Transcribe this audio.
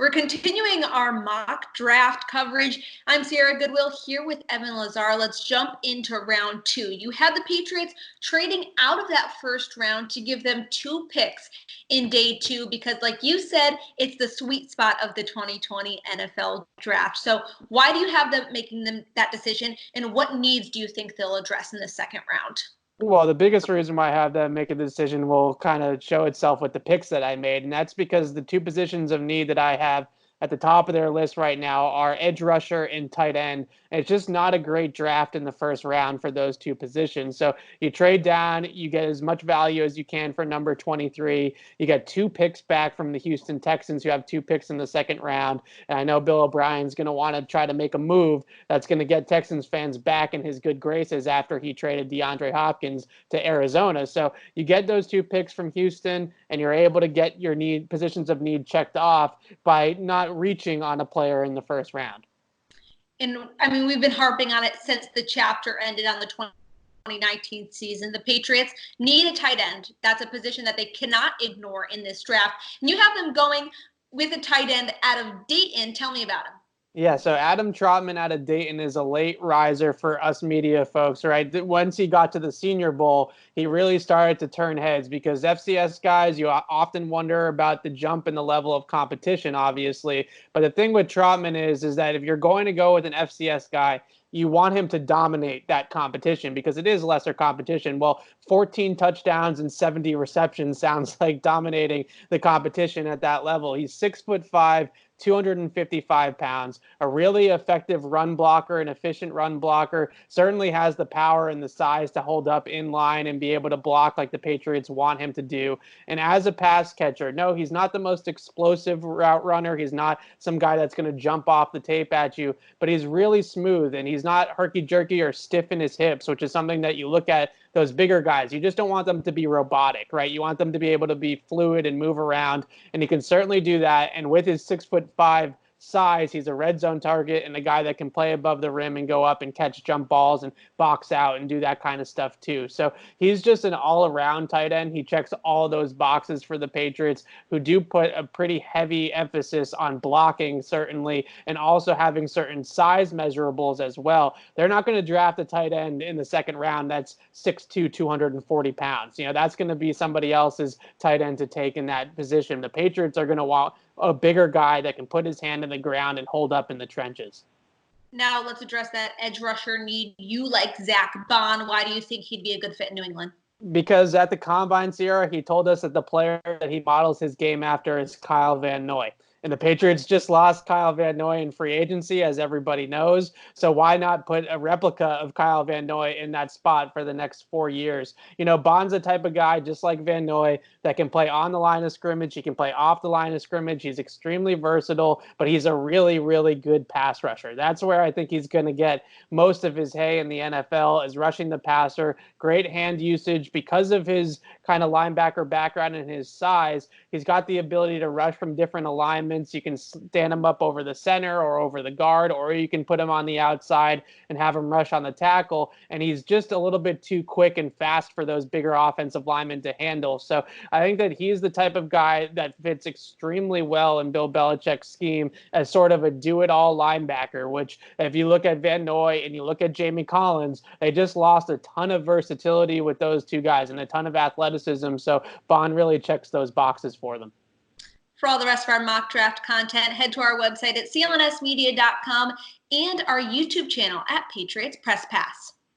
We're continuing our mock draft coverage. I'm Sierra Goodwill here with Evan Lazar. Let's jump into round two. You had the Patriots trading out of that first round to give them 2 picks in day 2 because, like you said, it's the sweet spot of the 2020 NFL draft. So why do you have them making that decision, and what needs do you think they'll address in the second round? Well, the biggest reason why I have them make a decision will kind of show itself with the picks that I made, and that's because the 2 positions of need that I have at the top of their list right now are edge rusher and tight end. And it's just not a great draft in the first round for those 2 positions. So you trade down, you get as much value as you can for number 23. You get 2 picks back from the Houston Texans, who have 2 picks in the second round. And I know Bill O'Brien's going to want to try to make a move that's going to get Texans fans back in his good graces after he traded DeAndre Hopkins to Arizona. So you get those 2 picks from Houston, and you're able to get your positions of need checked off by not reaching on a player in the first round. And I mean, we've been harping on it since the chapter ended on the 2019 season. The Patriots need a tight end. That's a position that they cannot ignore in this draft. And you have them going with a tight end out of Dayton. Tell me about him. Yeah, so Adam Trotman out of Dayton is a late riser for us media folks, right? Once he got to the Senior Bowl, he really started to turn heads because FCS guys, you often wonder about the jump in the level of competition, obviously. But the thing with Trotman is that if you're going to go with an FCS guy, you want him to dominate that competition because it is lesser competition. Well, 14 touchdowns and 70 receptions sounds like dominating the competition at that level. He's 6'5", 255 pounds, a really effective run blocker, an efficient run blocker, certainly has the power and the size to hold up in line and be able to block like the Patriots want him to do. And as a pass catcher, no, he's not the most explosive route runner. He's not some guy that's going to jump off the tape at you, but he's really smooth and he's not herky-jerky or stiff in his hips, which is something that you look at those bigger guys. You just don't want them to be robotic, right? You want them to be able to be fluid and move around, and he can certainly do that. And with his 6'5" size, he's a red zone target and a guy that can play above the rim and go up and catch jump balls and box out and do that kind of stuff too. So he's just an all-around tight end. He checks all those boxes for the Patriots, who do put a pretty heavy emphasis on blocking, certainly, and also having certain size measurables as well. They're not going to draft a tight end in the second round that's 6'2", 240 pounds. That's going to be somebody else's tight end to take in that position. The Patriots are going to want a bigger guy that can put his hand in the ground and hold up in the trenches. Now let's address that edge rusher need. You like Zach Bond. Why do you think he'd be a good fit in New England? Because at the Combine, Sierra, he told us that the player that he models his game after is Kyle Van Noy. And the Patriots just lost Kyle Van Noy in free agency, as everybody knows. So why not put a replica of Kyle Van Noy in that spot for the next 4 years? Bond's the type of guy, just like Van Noy, that can play on the line of scrimmage. He can play off the line of scrimmage. He's extremely versatile, but he's a really, really good pass rusher. That's where I think he's going to get most of his hay in the NFL, is rushing the passer. Great hand usage because of his kind of linebacker background and his size. He's got the ability to rush from different alignments. You can stand him up over the center or over the guard, or you can put him on the outside and have him rush on the tackle. And he's just a little bit too quick and fast for those bigger offensive linemen to handle. So I think that he's the type of guy that fits extremely well in Bill Belichick's scheme as sort of a do-it-all linebacker, which if you look at Van Noy and you look at Jamie Collins, they just lost a ton of versatility with those 2 guys and a ton of athleticism. So Bond really checks those boxes for them. For all the rest of our mock draft content, head to our website at clnsmedia.com and our YouTube channel at Patriots Press Pass.